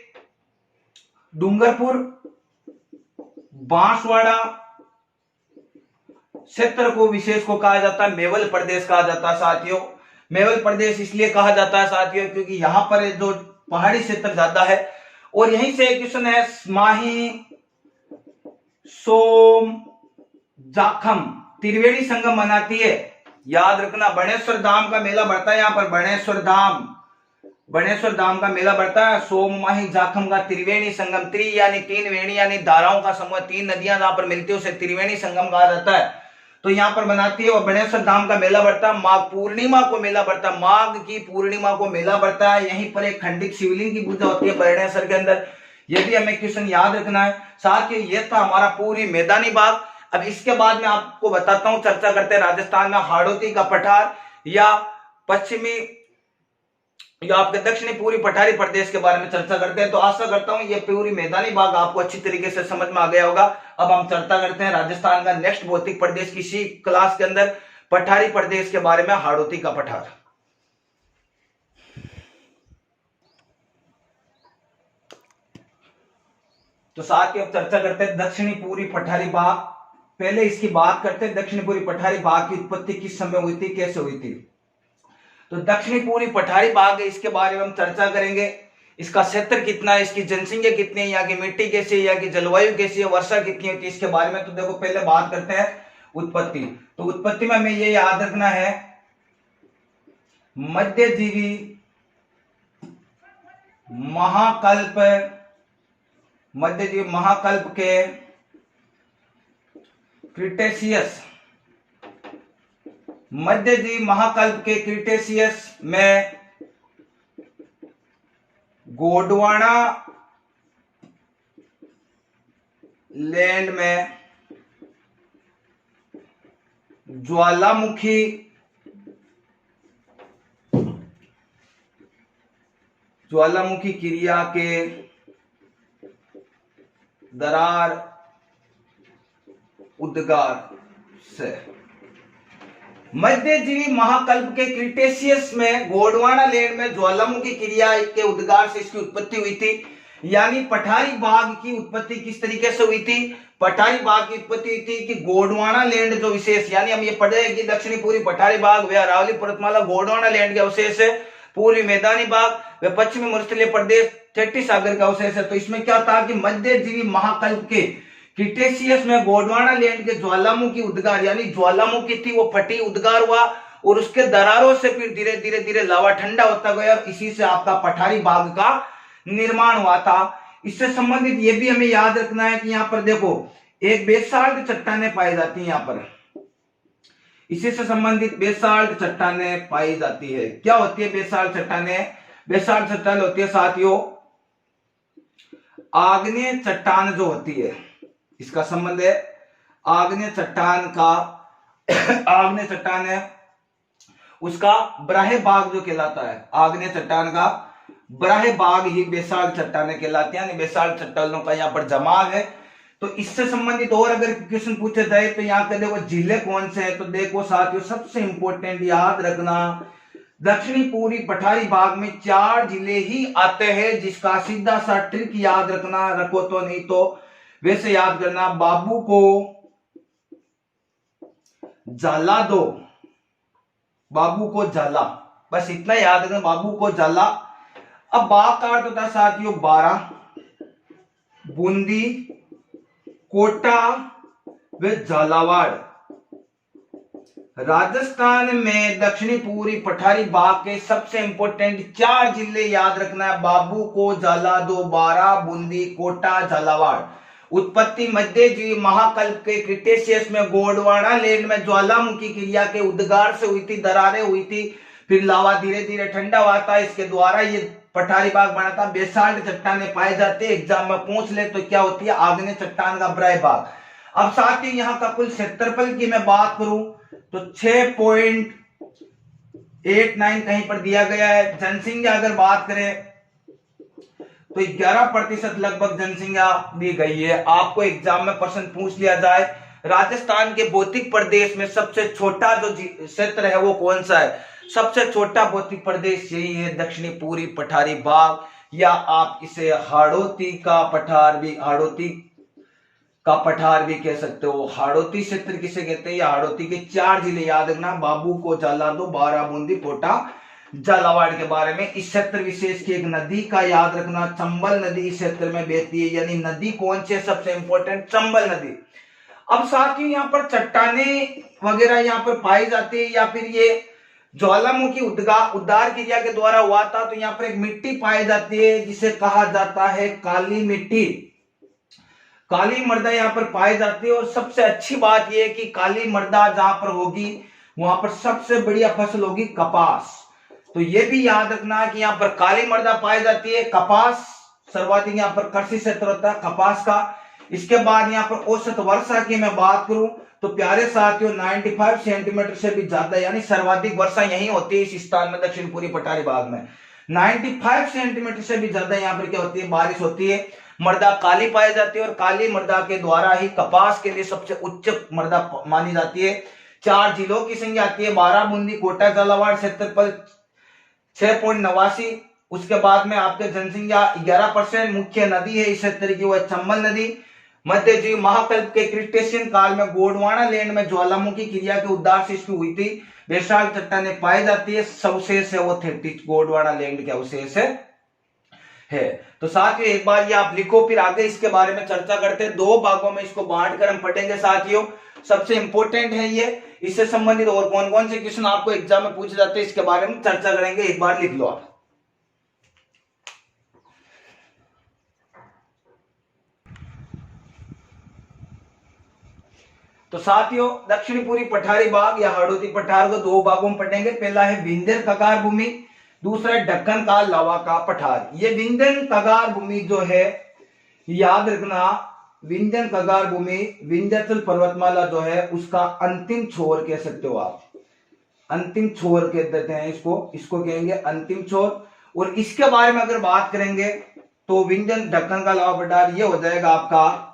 डूंगरपुर बांसवाड़ा क्षेत्र को विशेष को कहा जाता है मेवल प्रदेश कहा जाता है साथियों। मेवल प्रदेश इसलिए कहा जाता है साथियों क्योंकि यहां पर जो पहाड़ी क्षेत्र ज्यादा है। और यहीं से एक क्वेश्चन है, माही सोम जाखम त्रिवेणी संगम मनाती है, याद रखना। बणेश्वर धाम का मेला बढ़ता है यहाँ पर, बणेश्वर धाम का मेला बढ़ता है। सोम माही जाखम का त्रिवेणी संगम, त्रि यानी 3 वेणी यानी धाराओं का समूह, 3 नदियां जहां पर मिलती है उसे त्रिवेणी संगम कहा जाता है, तो यहाँ पर बनाती है। और बणेश्वर धाम का मेला बढ़ता है, माघ पूर्णिमा को मेला बढ़ता है, माघ की पूर्णिमा को मेला बढ़ता है। यहीं पर एक खंडित शिवलिंग की पूजा होती है बरणेश्वर के अंदर, ये भी हमें क्वेश्चन याद रखना है। साथ ही ये था हमारा पूरी मैदानी भाग। अब इसके बाद मैं आपको बताता हूं, चर्चा करते हैं राजस्थान में हाड़ौती का पठार या पश्चिमी या आपके दक्षिणी पूरी पठारी प्रदेश के बारे में चर्चा करते हैं। तो आशा करता हूं ये पूरी मैदानी भाग आपको अच्छी तरीके से समझ में आ गया होगा। अब हम चर्चा करते हैं राजस्थान का नेक्स्ट भौतिक प्रदेश किसी क्लास के अंदर। पठारी प्रदेश के बारे में, हाड़ौती का पठार। तो साथ ही अब चर्चा करते हैं दक्षिणी पूर्वी पठारी भाग। पहले इसकी बात करते हैं, दक्षिणी पूर्वी पठारी भाग की उत्पत्ति किस समय हुई थी, कैसे हुई थी। तो दक्षिणी पूर्वी पठारी भाग है, इसके बारे में हम चर्चा करेंगे। इसका क्षेत्र कितना है, इसकी जनसंख्या कितनी है, यहाँ की मिट्टी कैसी है, यहाँ की जलवायु कैसी है, वर्षा कितनी होती है, इसके बारे में। तो देखो पहले बात करते हैं उत्पत्ति। तो उत्पत्ति में हमें ये याद रखना है, मध्यजीवी महाकल्प के क्रिटेशियस, मध्यजीवी महाकल्प के क्रिटेशियस में गोंडवाना लैंड में ज्वालामुखी क्रिया के दरार उद्गार से, मध्यजीवी महाकल्प के क्रिटेशियस में गोंडवाना लैंड में ज्वालामुखी क्रिया के उद्गार से इसकी उत्पत्ति हुई थी। यानी पठारी बाग की उत्पत्ति किस तरीके से हुई थी, पठारी बाग की उत्पत्ति हुई थी कि गोंडवाना लैंड जो विशेष, यानी हम ये पढ़े कि दक्षिणी पूर्वी पठारी बाग व अरावली पर्वतमाला गोंडवाना लैंड के अवशेष है, पूर्वी मैदानी बाग व पश्चिमी मरुस्थलीय प्रदेश चट्टी सागर का अवशेष है। तो इसमें क्या था कि मध्यजीवी महाकल्प के क्रिटेशियस में गोंडवाना लैंड के ज्वालामुखी उद्गार, यानी ज्वालामुखी थी वो फटी, उद्गार हुआ और उसके दरारों से फिर धीरे धीरे धीरे लावा ठंडा होता गया और इसी से आपका पठारी बाग का निर्माण हुआ था। इससे संबंधित ये भी हमें याद रखना है कि यहाँ पर देखो एक बेसाल्ट चट्टानें पाई जाती है, यहाँ पर इसी से संबंधित बेसाल्ट चट्टानें पाई जाती है। क्या होती है बेसाल्ट चट्टानें, बेसाल्ट चट्टानें होती है साथियों आग्नेय चट्टान जो होती है, इसका संबंध है आग्नेय चट्टान का, आग्नेय चट्टान है उसका ब्राहे बाग जो कहलाता है, आग्नेय चट्टान का ब्राहे बाग ही बेसाल्ट चट्टानें कहलाती है, यानी बेसाल्ट चट्टानों का यहाँ पर जमाव है। तो इससे संबंधित और अगर क्वेश्चन पूछे जाए तो यहाँ के देखो जिले कौन से हैं, तो देखो साथियों सबसे इंपॉर्टेंट याद रखना, दक्षिणी पूर्वी पठारी भाग में 4 जिले ही आते हैं, जिसका सीधा सा ट्रिक याद रखना, रखो तो नहीं तो वैसे याद करना, बाबू को जाला दो, बाबू को जाला, बस इतना याद रखना, बाबू को जाला। अब बाग का अर्थ होता है साथियों 12, बूंदी, कोटा व झालावाड़। राजस्थान में दक्षिणी पूर्वी पठारी भाग के सबसे इंपॉर्टेंट 4 जिले याद रखना है, बाबू को जाला दो, 12, बूंदी, कोटा, झालावाड़। उत्पत्ति मध्यजीवी महाकल्प के क्रिटेशियस में गोंडवाना लैंड में ज्वालामुखी क्रिया के उद्गार से हुई थी, दरारें हुई थी, फिर लावा धीरे धीरे ठंडा हुआ था, इसके द्वारा ये पठारी बाग बना था। बेसाल्ट चट्टानें पाए जाते हैं, एग्जाम में पूछ ले तो क्या होती है आग्नेय चट्टान का ब्राहे बाग। अब साथ ही यहाँ का कुल क्षेत्रफल की मैं बात करूं तो 6.89 कहीं पर दिया गया है। जनसंख्या अगर बात करें तो 11% लगभग जनसंख्या दी गई है। आपको एग्जाम में प्रश्न पूछ लिया जाए राजस्थान के भौतिक प्रदेश में सबसे छोटा जो क्षेत्र है वो कौन सा है, सबसे छोटा भौतिक प्रदेश यही है दक्षिणी पूर्वी पठारी भाग, या आप इसे हाड़ौती का पठार भी कह सकते हो। हाड़ौती क्षेत्र किसे कहते हैं, या हाड़ौती के 4 जिले याद रखना, बाबू को जाला दो, 12, बूंदी, कोटा, झालावाड़ के बारे में। इस क्षेत्र विशेष की एक नदी का याद रखना, चंबल नदी इस क्षेत्र में बहती है, यानी नदी कौन सी है सबसे इंपॉर्टेंट, चंबल नदी। अब साथ ही यहाँ पर चट्टाने वगैरह यहाँ पर पाई जाती है, या फिर ये ज्वालामुखी उद्गार क्रिया के द्वारा हुआ था। तो यहाँ पर एक मिट्टी पाई जाती है जिसे कहा जाता है काली मिट्टी, काली मृदा यहाँ पर पाई जाती है। और सबसे अच्छी बात यह है कि काली मृदा जहां पर होगी वहां पर सबसे बढ़िया फसल होगी कपास। तो ये भी याद रखना कि यहाँ पर काली मृदा पाई जाती है, कपास सर्वाधिक यहाँ पर कृषि क्षेत्र होता है कपास का। इसके बाद यहाँ पर औसत वर्षा की मैं बात करूं तो प्यारे साथियों 95 सेंटीमीटर से भी ज्यादा, यानी सर्वाधिक वर्षा यही होती है इस स्थान में दक्षिण पूर्वी पठारी भाग में। 95 सेंटीमीटर से भी ज्यादा यहाँ पर क्या होती है, बारिश होती है। मृदा काली पाई जाती है और काली मृदा के द्वारा ही कपास के लिए सबसे उच्च मृदा मानी जाती है। 4 जिलों की संख्या आती है, बाराबूंदी, कोटा, झालावाड़ क्षेत्रफल 6.89। उसके बाद में आपके जनसंख्या 11%। मुख्य नदी है इस क्षेत्र की वो है चंबल नदी। मध्यजीव महाकल्प के क्रिटेशियन काल में गोंडवाना लैंड में ज्वालामुखी क्रिया के उद्धार से इसकी हुई थी। बेसाल चट्टानें पाई जाती है, अवशेष है वो थेटिक गोंडवाना लैंड के अवशेष है। तो साथियों एक बार ये आप लिखो, फिर आगे इसके बारे में चर्चा करते हैं। 2 भागों में इसको बांट कर हम पढ़ेंगे साथियों। सबसे इंपॉर्टेंट है ये, इससे संबंधित और कौन कौन से क्वेश्चन आपको एग्जाम में पूछे जाते हैं इसके बारे में चर्चा करेंगे। एक बार लिख लो आप। तो साथियों दक्षिणी पूरी पठारी भाग या हाड़ौती पठार को 2 भागों में पढ़ेंगे। पहला है विंध्य कगार भूमि, दूसरा है दक्कन का लावा का पठार। ये विंध्य कगार भूमि जो है याद रखना, विंध्य कगार भूमि विंध्याचल पर्वतमाला जो है उसका अंतिम छोर कह सकते हो आप, अंतिम छोर कह देते हैं इसको कहेंगे अंतिम छोर। और इसके बारे में अगर बात करेंगे तो विंध्य दक्कन का लावा पठार ये हो जाएगा आपका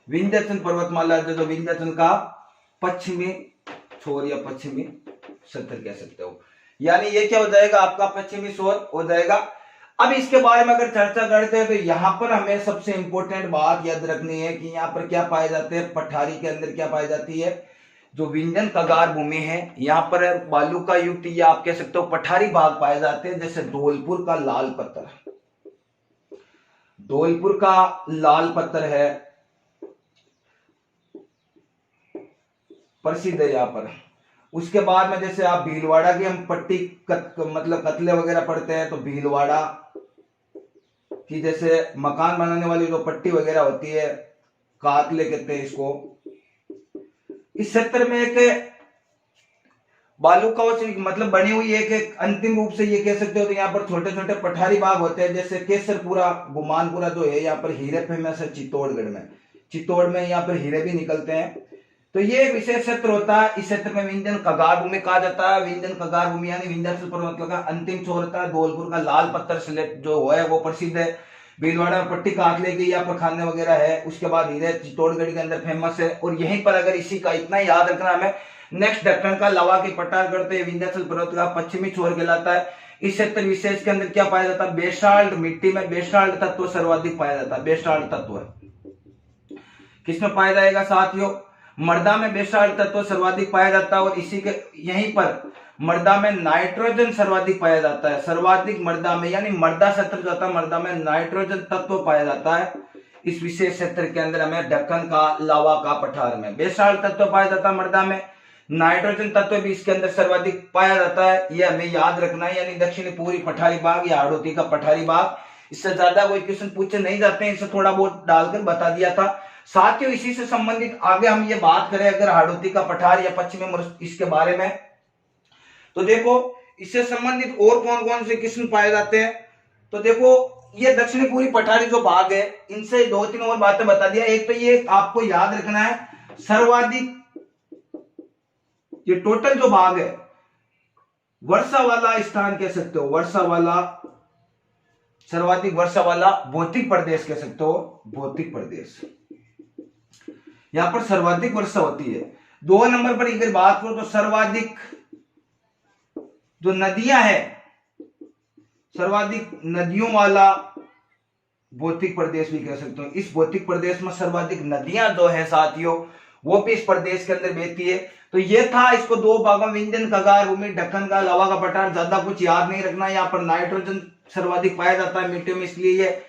विंध्याचल पर्वतमाला जो विंध्याचल का पश्चिमी छोर या पश्चिमी सत्तर कह सकते हो, यानी ये क्या हो जाएगा आपका पश्चिमी छोर हो जाएगा। अब इसके बारे में अगर चर्चा करते हैं तो यहां पर हमें सबसे इंपॉर्टेंट बात याद रखनी है कि यहाँ पर क्या पाए जाते हैं, पठारी के अंदर क्या पाई जाती है, जो विंध्य कगार भूमि है यहाँ पर बालू का युक्त या आप कह सकते हो पठारी भाग पाए जाते हैं। जैसे धौलपुर का लाल पत्थर, धौलपुर का लाल पत्थर है प्रसिद्ध है यहाँ पर। उसके बाद में जैसे आप भीलवाड़ा की हम पट्टी मतलब कतले वगैरह पढ़ते हैं तो भीलवाड़ा की जैसे मकान बनाने वाली जो पट्टी वगैरह होती है कातले कहते हैं इसको। इस क्षेत्र में एक बालू का मतलब बनी हुई एक अंतिम रूप से ये कह सकते हो तो यहाँ पर छोटे छोटे पठारी बाग होते हैं। जैसे केसरपुरा गुमानपुरा जो है यहाँ पर हीरे फेमस है, चित्तौड़ में यहाँ पर हीरे भी निकलते हैं। तो ये एक विशेष क्षेत्र होता है। इस क्षेत्र में विंध्य कगार भूमि कहा जाता है। विंध्य कगार भूमि यानी विंध्याचल पर्वत का अंतिम छोर होता है। धौलपुर का लाल पत्थर स्लेट जो है वो प्रसिद्ध है। भीलवाड़ा में पट्टी कातले की यहाँ पर खाने वगैरह है। उसके बाद हीरे चित्तौड़गढ़ के अंदर फेमस है। और यहीं पर अगर इसी का इतना याद रखना हमें, नेक्स्ट दक्कन का लावा के पठार करते हैं विंध्याचल पर्वत का पश्चिमी छोर कहलाता है। इस क्षेत्र विशेष के अंदर क्या पाया जाता है, बेसाल्ट मिट्टी में बेसाल्ट तत्व सर्वाधिक पाया जाता है। बेसाल्ट तत्व किसमें पाया जाएगा साथियों, मृदा में बेसाल्ट तत्व सर्वाधिक पाया जाता है। और इसी के यहीं पर मृदा में नाइट्रोजन सर्वाधिक पाया जाता है। सर्वाधिक मृदा में यानी मृदा क्षेत्र जाता है, मृदा में नाइट्रोजन तत्व पाया जाता है। इस विशेष क्षेत्र के अंदर हमें दक्कन का लावा का पठार में बेसाल्ट तत्व पाया जाता है, मृदा में नाइट्रोजन तत्व भी इसके अंदर सर्वाधिक पाया जाता है। यह हमें याद रखना है। यानी दक्षिणी पूरी पठारी भाग या हाड़ौती का पठारी भाग, इससे ज्यादा कोई क्वेश्चन पूछे नहीं जाते हैं, इसे थोड़ा बहुत डालकर बता दिया था। साथियों इसी से संबंधित आगे हम ये बात करें अगर हाड़ौती का पठार या पश्चिमी इसके बारे में, तो देखो इससे संबंधित और कौन कौन से किस्म पाए जाते हैं। तो देखो ये दक्षिणी पूरी पठारी जो भाग है इनसे 2-3 और बातें बता दिया। एक तो ये आपको याद रखना है सर्वाधिक, ये टोटल जो भाग है वर्षा वाला स्थान कह सकते हो, वर्षा वाला सर्वाधिक वर्षा वाला भौतिक प्रदेश कह सकते हो, भौतिक प्रदेश यहां पर सर्वाधिक वर्षा होती है। 2 नंबर पर अगर बात करो तो सर्वाधिक जो नदियां हैं, सर्वाधिक नदियों वाला भौतिक प्रदेश भी कह सकते हो। इस भौतिक प्रदेश में सर्वाधिक नदियां जो है साथियों वो भी इस प्रदेश के अंदर बहती है। तो ये था, इसको 2 भागों में विंध्य कगार भूमि, दक्कन का लावा का पठार, ज्यादा कुछ याद नहीं रखना। यहाँ पर नाइट्रोजन सर्वाधिक पाया जाता है मिट्टी में, इसलिए ये।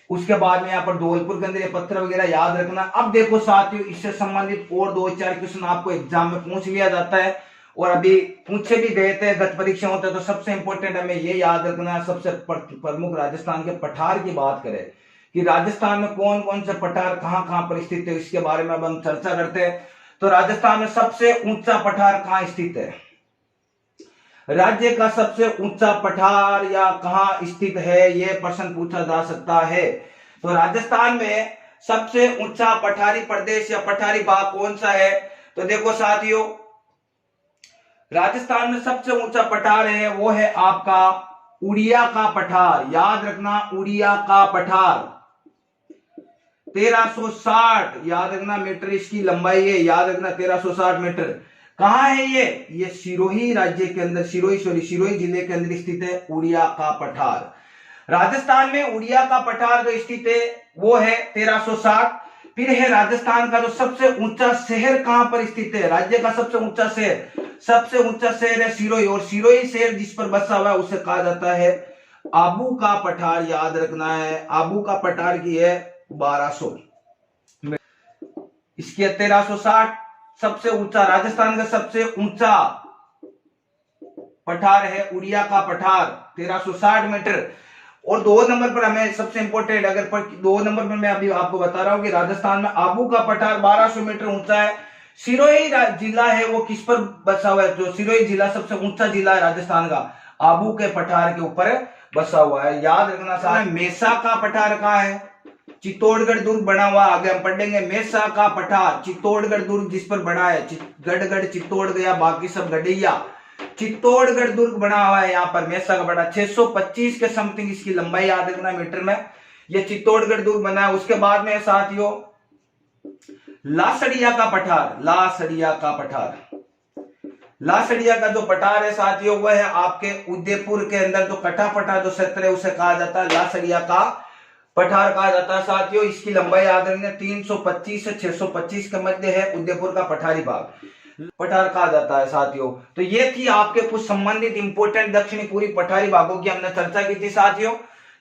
उसके बाद में यहाँ पर धौलपुर के अंदर ये पत्थर वगैरह याद रखना। अब देखो साथियों इससे संबंधित और 2-4 क्वेश्चन आपको एग्जाम में पूछ लिया जाता है और अभी पूछे भी गए थे, गत परीक्षा होते तो सबसे इंपॉर्टेंट हमें ये याद रखना। सबसे प्रमुख राजस्थान के पठार की बात करें कि राजस्थान में कौन कौन से पठार कहां पर स्थित है, इसके बारे में अब हम चर्चा करते हैं। तो राजस्थान में सबसे ऊंचा पठार कहां स्थित है, राज्य का सबसे ऊंचा पठार या कहां स्थित है, यह प्रश्न पूछा जा सकता है। तो राजस्थान में सबसे ऊंचा पठारी प्रदेश या पठारी भाग कौन सा है, तो देखो साथियों राजस्थान में सबसे ऊंचा पठार है वो है आपका उड़िया का पठार। याद रखना उड़िया का पठार। 1360 याद रखना मीटर इसकी लंबाई है, याद रखना 1360 मीटर। कहां है ये सिरोही राज्य के अंदर, सिरोही जिले के अंदर स्थित है उड़िया का पठार। राजस्थान में उड़िया का पठार जो स्थित है वो है 1360। फिर है राजस्थान का जो सबसे ऊंचा शहर कहां पर स्थित है, राज्य का सबसे ऊंचा शहर है सिरोही, और सिरोही शहर जिस पर बसा हुआ है उसे कहा जाता है आबू का पठार। याद रखना है आबू का पठार की है 1200, इसकी 1360 सबसे ऊंचा, राजस्थान का सबसे ऊंचा पठार है उड़िया का पठार 1360 मीटर। और 2 नंबर पर हमें सबसे इंपॉर्टेंट, अगर 2 नंबर पर मैं अभी आपको बता रहा हूं कि राजस्थान में आबू का पठार 1200 मीटर ऊंचा है। सिरोही जिला है वो किस पर बसा हुआ है, जो सिरोही जिला सबसे ऊंचा जिला है राजस्थान का, आबू के पठार के ऊपर बसा हुआ है। याद रखना साहब, मेसा का पठार कहां है, चित्तौड़गढ़ दुर्ग बना हुआ, आगे हम पढ़ेंगे मेसा का पठार, चित्तौड़गढ़ दुर्ग जिस पर बना है, गढ़ चित्तौड़ गया, बाकी सब गढ़िया, चित्तौड़गढ़ दुर्ग बना हुआ है यहाँ पर मेसा का पठार। 625 के समथिंग इसकी लंबाई, याद रखना मीटर में, ये चित्तौड़गढ़ दुर्ग बना है। उसके बाद में साथियों लासड़िया का पठार, लासड़िया का जो पठार है साथियों वह है आपके उदयपुर के अंदर, जो कटा पठार जो क्षेत्र है उसे कहा जाता है लासड़िया का पठार कहा जाता है साथियों। इसकी लंबाई याद रखना 325 से 625 के मध्य है, उदयपुर का पठारी भाग पठार कहा जाता है साथियों। तो ये थी आपके कुछ संबंधित इंपोर्टेंट दक्षिणी पूरी पठारी भागों की हमने चर्चा की थी साथियों।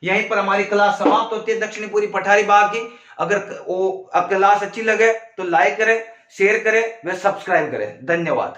यहीं पर हमारी क्लास समाप्त होती है दक्षिणी पूरी पठारी भाग की। अगर वो क्लास अच्छी लगे तो लाइक करें, शेयर करें व सब्सक्राइब करें। धन्यवाद।